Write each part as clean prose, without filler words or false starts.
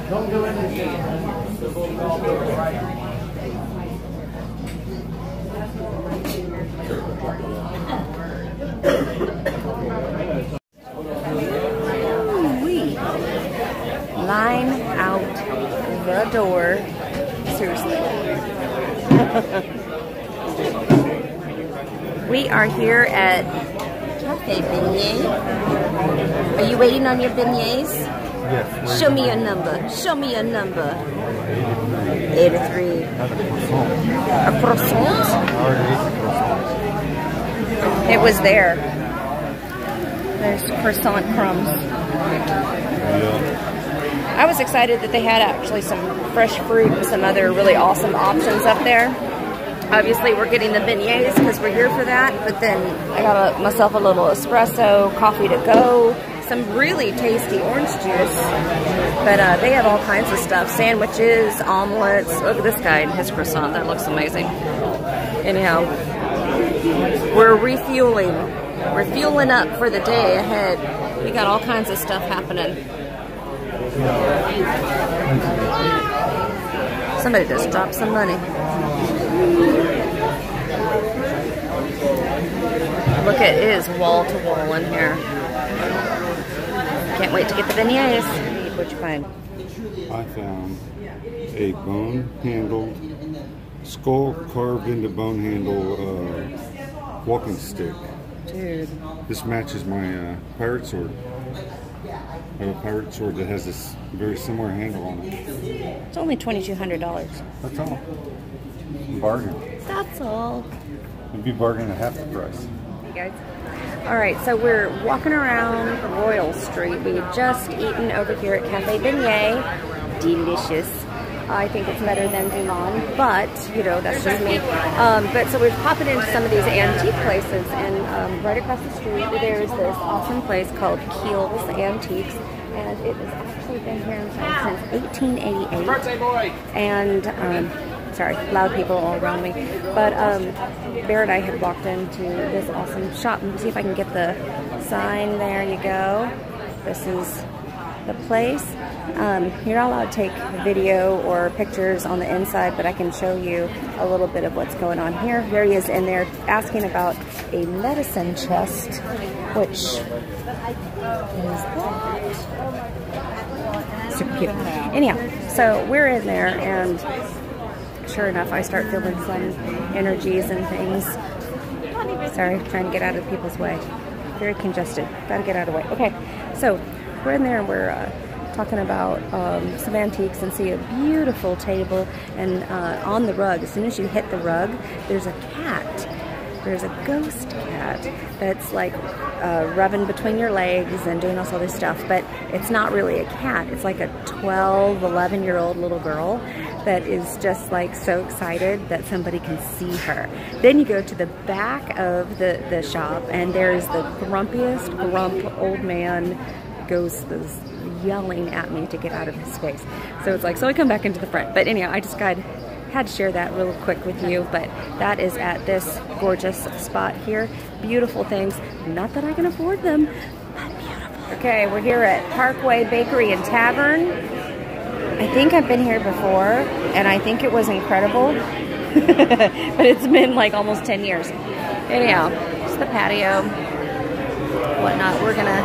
Don't do anything. Line out the door. Seriously. We are here at Cafe Beignet. Are you waiting on your beignets? Yes. Show me your number. Show me your number. 83. A croissant? It was there. There's croissant crumbs. I was excited that they had actually some fresh fruit and some other really awesome options up there. Obviously, we're getting the beignets because we're here for that, but then I got myself a little espresso, coffee to go, some really tasty orange juice, but they have all kinds of stuff, sandwiches, omelets. Look at this guy and his croissant, that looks amazing. Anyhow, we're refueling. We're fueling up for the day ahead. We got all kinds of stuff happening. Somebody just dropped some money. Look at it is wall to wall in here. Can't wait to get the beignets. What'd you find? I found a bone-handled, skull carved into bone-handle walking stick. Dude. This matches my pirate sword. I have a pirate sword that has this very similar handle on it. It's only $2,200. That's all. Bargain. That's all. It'd be bargain at half the price. Hey guys. Alright, so we're walking around Royal Street. We had just eaten over here at Cafe Beignet. Delicious. I think it's better than Dumont, but, you know, that's just me. But so we're popping into some of these antique places, and right across the street there's this awesome place called Kiel's Antiques, and it has actually been here since 1888. Birthday boy! And, sorry, loud people all around me. But Bear and I had walked into this awesome shop, and see if I can get the sign. There you go. This is the place. You're not allowed to take video or pictures on the inside, but I can show you a little bit of what's going on here. There he is in there asking about a medicine chest, which is that. Super cute. Anyhow, so we're in there, and sure enough, I start feeling some energies and things. Sorry, trying to get out of people's way. Very congested. Gotta get out of the way. Okay, so we're in there, and we're talking about some antiques, and see a beautiful table, and on the rug, as soon as you hit the rug, there's a cat. There's a ghost cat that's like rubbing between your legs and doing all this stuff, but it's not really a cat. It's like a 12, 11-year-old little girl that is just like so excited that somebody can see her. Then you go to the back of the shop, and there's the grumpiest grump old man ghost that's yelling at me to get out of his space. So it's like, so I come back into the front. But anyhow, I just had to share that real quick with you. But that is at this gorgeous spot here. Beautiful things. Not that I can afford them, but beautiful. Okay, we're here at Parkway Bakery and Tavern. I think I've been here before, and I think it was incredible. But it's been like almost 10 years. Anyhow, it's the patio. Whatnot. We're gonna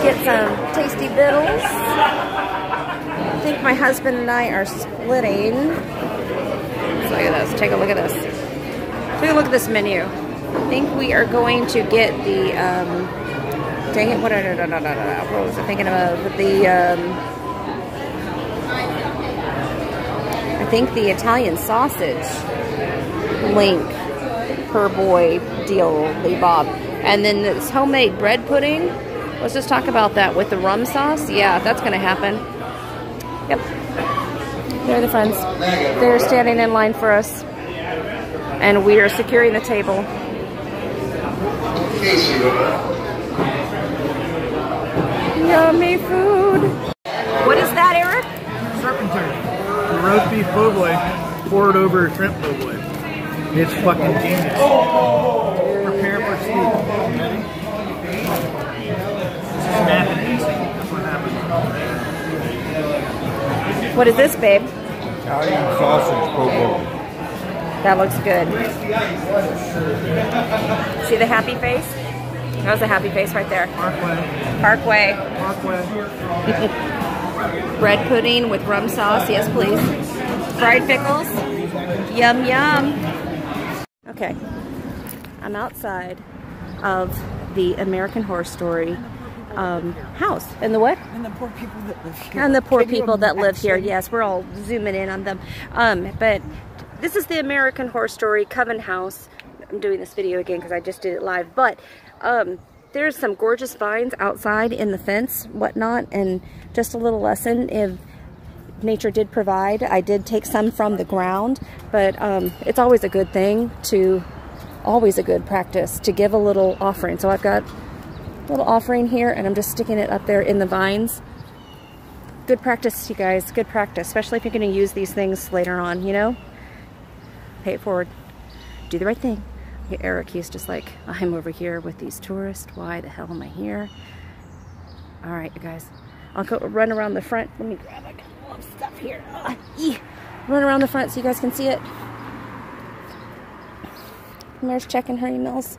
get some tasty vittles. I think my husband and I are splitting. Let's look at this. Take a look at this. Take a look at this menu. I think we are going to get the dang it, what was I thinking of? The I think the Italian sausage link per boy deal, Bob. And then this homemade bread pudding. Let's just talk about that with the rum sauce. Yeah, that's going to happen. Yep. There are the friends. They're standing in line for us. And we are securing the table. Yummy food. roast beef Poboy poured over shrimp Poboy. It's fucking genius. Prepare for sleep. Ready? Snap and easy. That's what happens. What is this, babe? Italian sausage Poboy. That looks good. See the happy face? That was a happy face right there. Parkway. Parkway. Bread pudding with rum sauce. Yes, please. Fried pickles. Yum, yum. Okay. I'm outside of the American Horror Story house. And the what? And the poor people that live here. And the poor people that live here. Yes, we're all zooming in on them. But this is the American Horror Story Coven House. I'm doing this video again because I just did it live. But there's some gorgeous vines outside in the fence, whatnot, and just a little lesson if nature did provide. I did take some from the ground, but it's always a good thing to, always a good practice to give a little offering. So I've got a little offering here, and I'm just sticking it up there in the vines. Good practice, you guys. Good practice, especially if you're going to use these things later on, you know? Pay it forward. Do the right thing. Okay, Eric, he's just like, I'm over here with these tourists. Why the hell am I here? All right, you guys. I'll go run around the front. Let me grab a couple of stuff here. Run around the front so you guys can see it. Mare's checking her emails.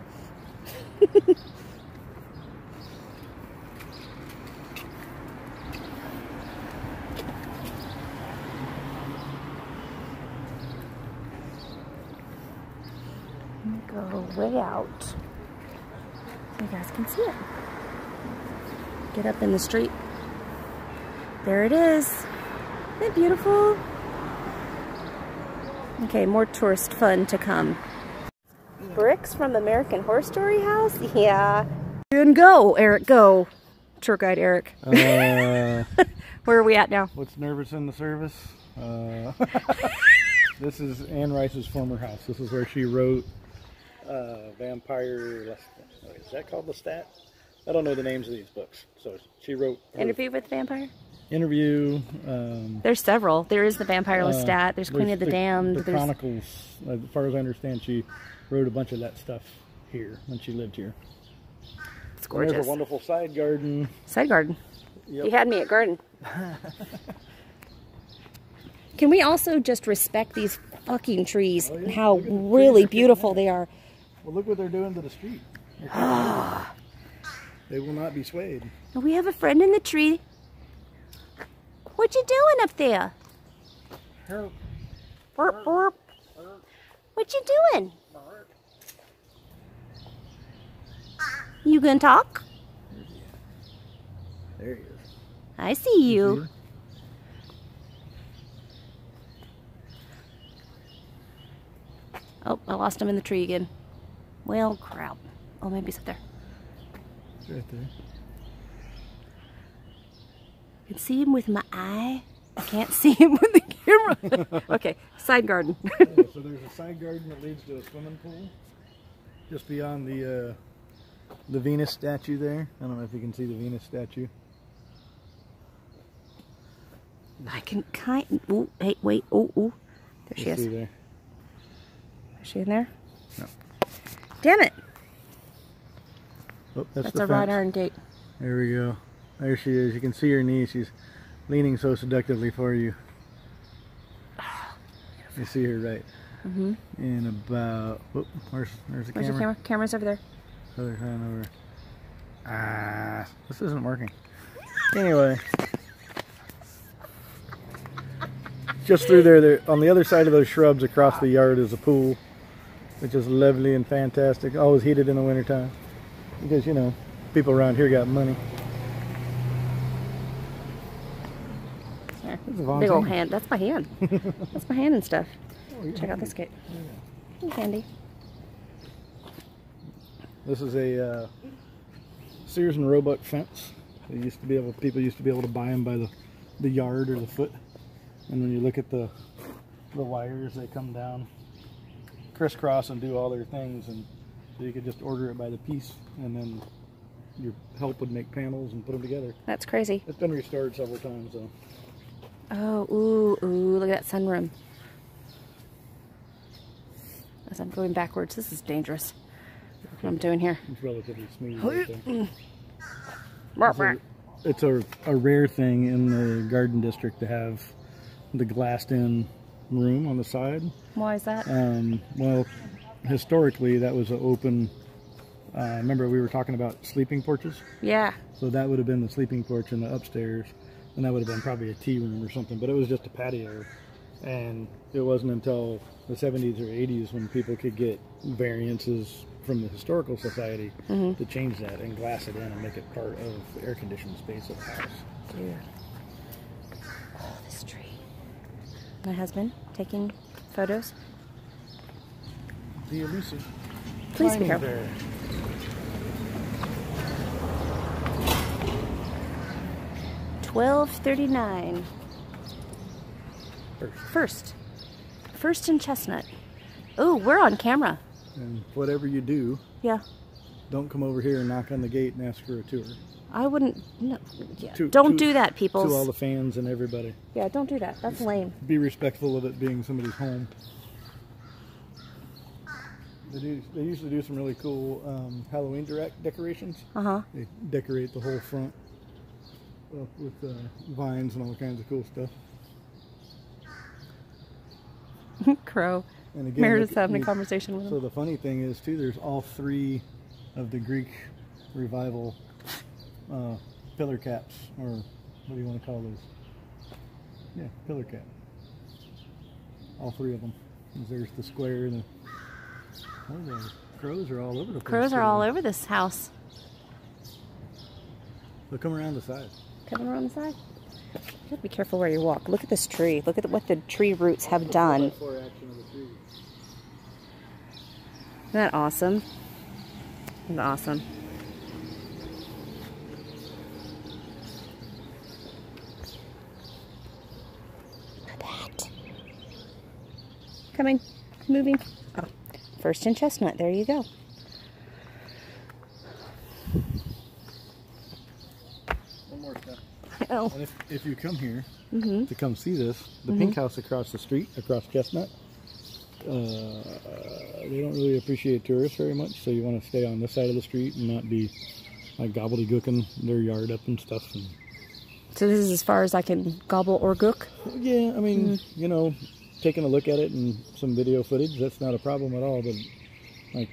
Go way out so you guys can see it. Get up in the street. There it is. Isn't it beautiful? Okay, more tourist fun to come. Bricks from the American Horror Story house? Yeah. And go, Eric, go. Tour guide Eric. Where are we at now? What's nervous in the service? This is Anne Rice's former house. This is where she wrote Vampire, is that called Lestat? I don't know the names of these books. So she wrote Interview with the Vampire? Interview. There's several. There is the Vampire Lestat. There's Queen of the Damned. The Chronicles, as far as I understand, she wrote a bunch of that stuff here when she lived here. It's gorgeous. And there's a wonderful side garden. Side garden. Yep. You had me at garden. Can we also just respect these fucking trees and how really beautiful they are? Well, look what they're doing to the street. They will not be swayed. We have a friend in the tree. What you doing up there? Herp. Burp, burp. What you doing? You gonna talk? There he is. I see you. Oh, I lost him in the tree again. Well, crap. Oh, maybe he's up there. It's right there. I can see him with my eye. I can't see him with the camera. Okay, side garden. So there's a side garden that leads to a swimming pool. Just beyond the Venus statue there. I don't know if you can see the Venus statue. I can kind. Ooh, hey, wait. Oh, ooh. There she is. See there. Is she in there? No. Damn it. Oh, That's the a wrought fence. iron gate. There we go. There she is. You can see her knee. She's leaning so seductively for you. You see her right. Mm-hmm. In about. Whoop, where's the Where's camera? the camera? Camera's over there. Other hand over. Ah, this isn't working. Anyway. Just through there, on the other side of those shrubs across the yard is a pool, which is lovely and fantastic. Always heated in the wintertime. Because, you know, people around here got money. There. Big old hand. That's my hand. That's my hand and stuff. Check out this gate. Hey, Candy. This is a Sears and Roebuck fence. People used to be able to buy them by the yard or the foot. And when you look at the wires, they come down crisscross and do all their things, and so you could just order it by the piece, and then your help would make panels and put them together. That's crazy. It's been restored several times though. Oh, ooh, ooh, look at that sunroom. As I'm going backwards, this is dangerous. What I'm doing here. It's relatively smooth right there. It's a rare thing in the garden district to have the glassed in room on the side. Why is that? Well, historically that was an open, remember we were talking about sleeping porches? Yeah. So that would have been the sleeping porch in the upstairs, and that would have been probably a tea room or something, but it was just a patio. And it wasn't until the 70s or 80s when people could get variances from the Historical Society to change that and glass it in and make it part of the air-conditioned space of the house. Dude. Oh, this tree. My husband taking photos. The elusive. Please be careful. 12:39. First and Chestnut. Oh, we're on camera. And whatever you do, yeah, don't come over here and knock on the gate and ask for a tour. I wouldn't. No, yeah. Don't do that, people. To all the fans and everybody. Yeah, don't do that. That's lame. Be respectful of it being somebody's home. They used to do some really cool Halloween decorations. They decorate the whole front with vines and all kinds of cool stuff. Crow. And again, Meredith's having a conversation with him. So the funny thing is too, there's all three of the Greek revival pillar caps, or what do you want to call those? Yeah, pillar cap. All three of them. There's the square and the crows are all over the place. Crows are all over this house. So come around the side. Coming around the side. You have to be careful where you walk. Look at this tree. Look at what the tree roots have done. Isn't that awesome? That's awesome. Look at that. Coming. Moving. Oh. First and Chestnut. There you go. One more step. Oh. And if you come here to come see this, the pink house across the street, across Chestnut, they don't really appreciate tourists very much, so you want to stay on this side of the street and not be like gobbledygooking their yard up and stuff. And so this is as far as I can gobble or gook? Yeah, I mean, you know, taking a look at it and some video footage, that's not a problem at all, but like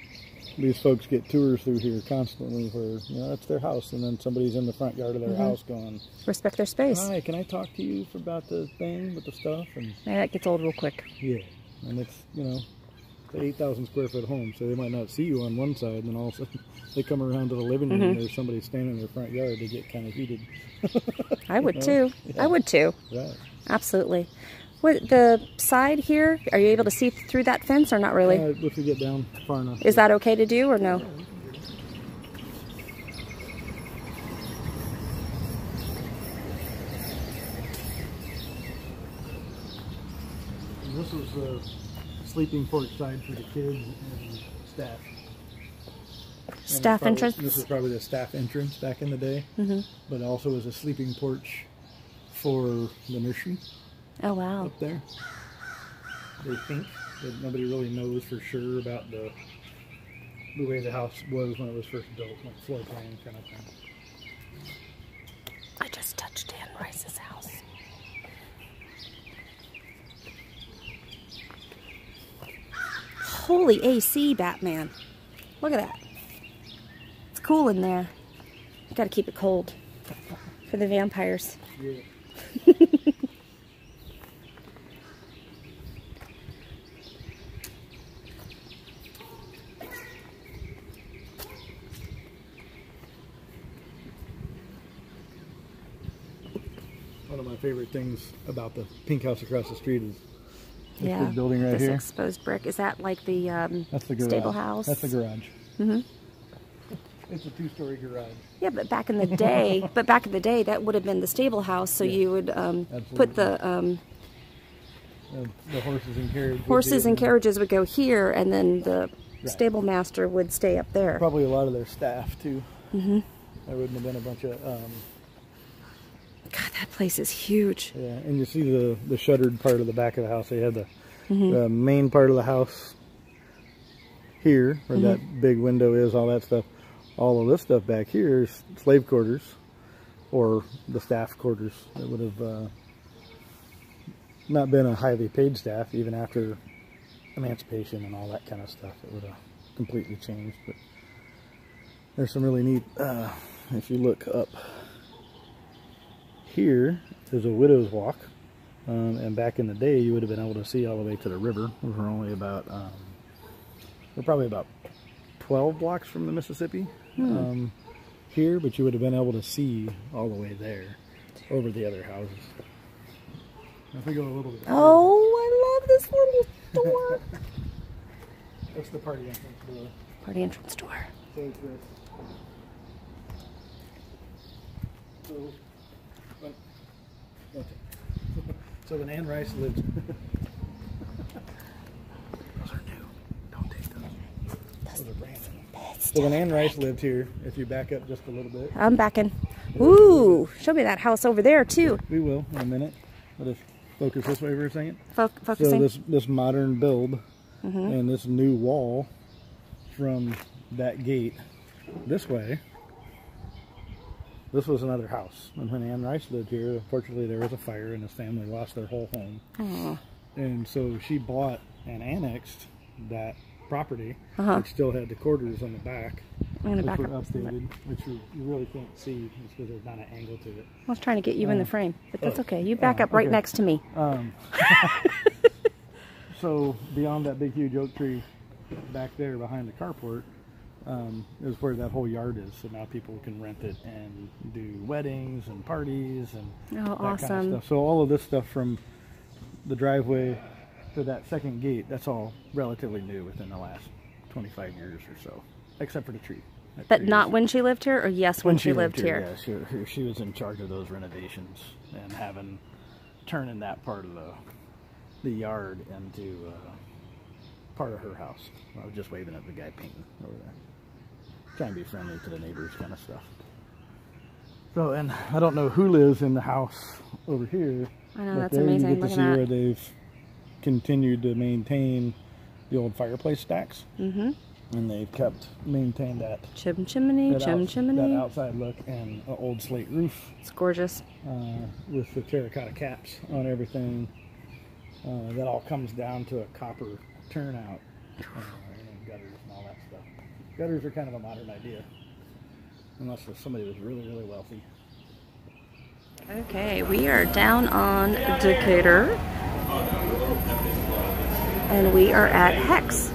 these folks get tours through here constantly where, you know, that's their house, and then somebody's in the front yard of their house going, respect their space. Hi, can I talk to you about the thing with the stuff? And yeah, that gets old real quick. Yeah, and it's, you know, it's an 8,000 square foot home, so they might not see you on one side, and then all of a sudden they come around to the living room and there's somebody standing in their front yard. They get kind of heated. I would too. Yeah. I would too. Right. Absolutely. What, the side here, are you able to see through that fence or not really? If you get down far enough. Is that okay to do or no? This was the sleeping porch side for the kids and staff. Staff entrance? This is probably the staff entrance back in the day, but also was a sleeping porch for the nursery. Oh wow! Up there, they think that nobody really knows for sure about the way the house was when it was first built, like floor plan kind of thing. I just touched Ann Rice's house. Holy AC, Batman! Look at that. It's cool in there. You gotta keep it cold for the vampires. Yeah. One of my favorite things about the pink house across the street is this big building right here. This exposed brick. Is that like the, that's the garage. Stable house? That's the garage. It's a two-story garage. Yeah, but back in the day, that would have been the stable house. So you would put the horses and carriages. Horses and carriages would go here, and then the stable master would stay up there. Probably a lot of their staff too. There wouldn't have been a bunch of. God, that place is huge. Yeah, and you see the shuttered part of the back of the house. They had the main part of the house here, where that big window is, all that stuff. All of this stuff back here is slave quarters, or the staff quarters. That would have not been a highly paid staff, even after emancipation and all that kind of stuff. It would have completely changed. But there's some really neat, if you look up here, there's a widow's walk. And back in the day, you would have been able to see all the way to the river. We're only about, we're probably about 12 blocks from the Mississippi here, but you would have been able to see all the way there over the other houses. If we go a little bit further, oh, I love this little door. That's the party entrance door. Party entrance door. So it's this. So when Anne Rice lived, those are new. Don't take those. Those are brand new. So when Anne Rice lived here, if you back up just a little bit. I'm backing. Ooh, show me that house over there too. We will in a minute. Let us focus this way for a second. Focusing. So this modern build and this new wall from that gate this way. This was another house, and when Anne Rice lived here, unfortunately there was a fire and his family lost their whole home. Aww. And so she bought and annexed that property, which still had the quarters on the back, I'm gonna which back were up updated, which you really can't see because there's not an angle to it. I was trying to get you in the frame, but that's okay. You back up right next to me. So beyond that big huge oak tree back there behind the carport, is where that whole yard is. So now people can rent it and do weddings and parties and that awesome. kind of stuff. So all of this stuff from the driveway to that second gate, that's all relatively new within the last 25 years or so, except for the tree. But not when she lived here, or yes, when she lived here? Yeah, she was in charge of those renovations and turning that part of the yard into part of her house. I was just waving at the guy painting over there. Trying to be friendly to the neighbors kind of stuff. So, and I don't know who lives in the house over here. I know, but that's there amazing. you get to Look see at that. where they've continued to maintain the old fireplace stacks. And they've maintained that Chimney. that outside look and an old slate roof. It's gorgeous. With the terracotta caps on everything. That all comes down to a copper turnout. And then gutters and all that stuff. Gutters are kind of a modern idea, unless somebody was really, really wealthy. Okay, we are down on Decatur, and we are at Hex,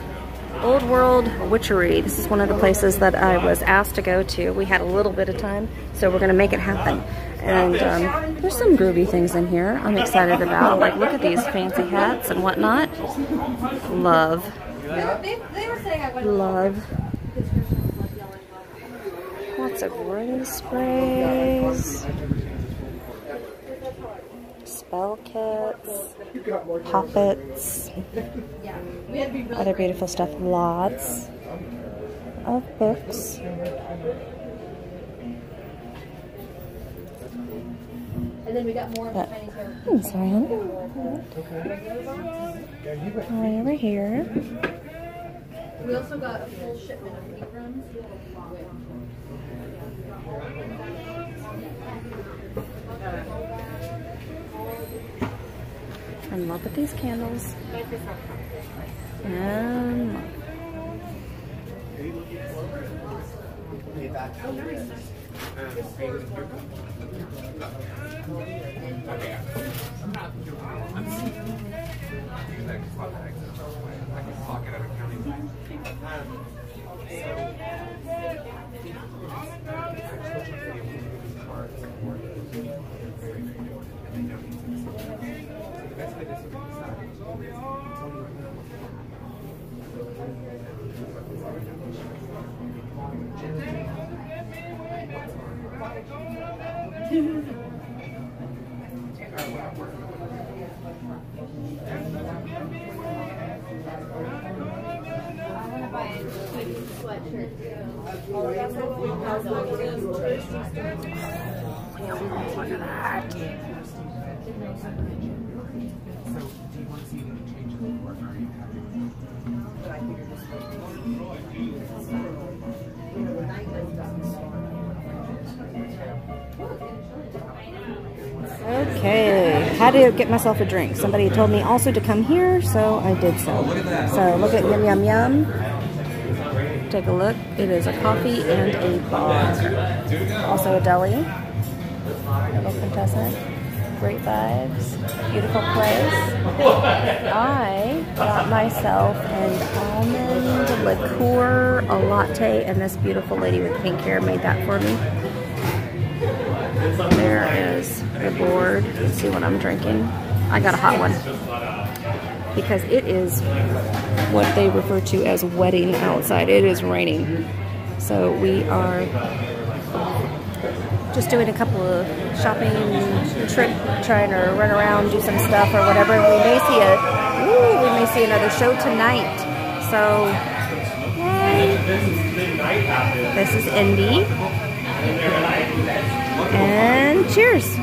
Old World Witchery. This is one of the places that I was asked to go to. We had a little bit of time, so we're going to make it happen. And there's some groovy things in here I'm excited about. Like, look at these fancy hats and whatnot. Love. Love. Lots of room sprays, spell kits, poppets, other beautiful stuff. Lots of books. And then we got more Chinese hair. I'm sorry, honey. Right over here. We also got a full shipment of meat runs. In love with these candles. And Damn, look at that. Okay, how to get myself a drink. Somebody told me also to come here, so I did so. So look at Yum Yum Yum. Take a look. It is a coffee and a bar. Also a deli. Little contestant. Great vibes. Beautiful place. I got myself an almond liqueur, a latte, and this beautiful lady with pink hair made that for me. There is the board. Let's see what I'm drinking. I got a hot one because it is what they refer to as wetting outside. It is raining. So we are just doing a couple of shopping trip, trying to run around, do some stuff or whatever. And we may see another show tonight. So yay. This is Envie. And cheers.